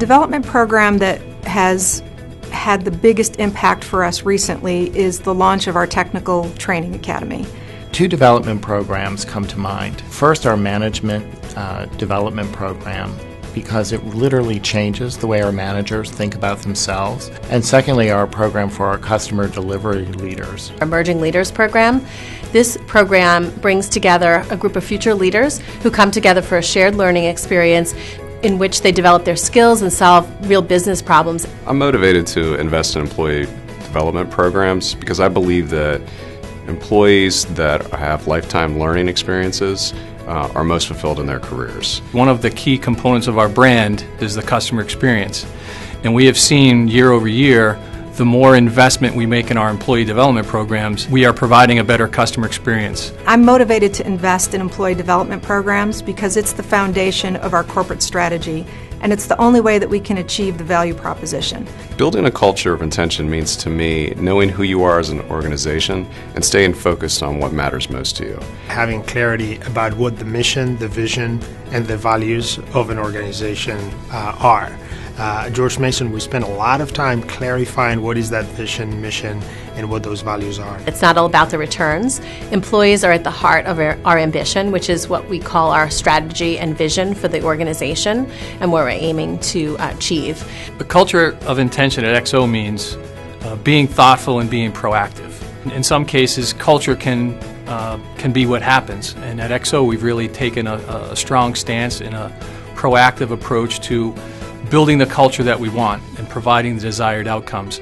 development program that has had the biggest impact for us recently is the launch of our Technical Training Academy. Two development programs come to mind. First, our management development program, because it literally changes the way our managers think about themselves. And secondly, our program for our customer delivery leaders. Emerging Leaders Program. This program brings together a group of future leaders who come together for a shared learning experience in which they develop their skills and solve real business problems. I'm motivated to invest in employee development programs because I believe that employees that have lifetime learning experiences are most fulfilled in their careers. One of the key components of our brand is the customer experience. And we have seen year over year, the more investment we make in our employee development programs, we are providing a better customer experience. I'm motivated to invest in employee development programs because it's the foundation of our corporate strategy, and it's the only way that we can achieve the value proposition. Building a culture of intention means to me knowing who you are as an organization and staying focused on what matters most to you. Having clarity about what the mission, the vision, and the values of an organization are. At George Mason, we spend a lot of time clarifying what is that vision, mission, and what those values are. It's not all about the returns. Employees are at the heart of our ambition, which is what we call our strategy and vision for the organization and what we're aiming to achieve. The culture of intention at XO means being thoughtful and being proactive. In some cases, culture can be what happens, and at XO we've really taken a strong stance in a proactive approach to building the culture that we want and providing the desired outcomes.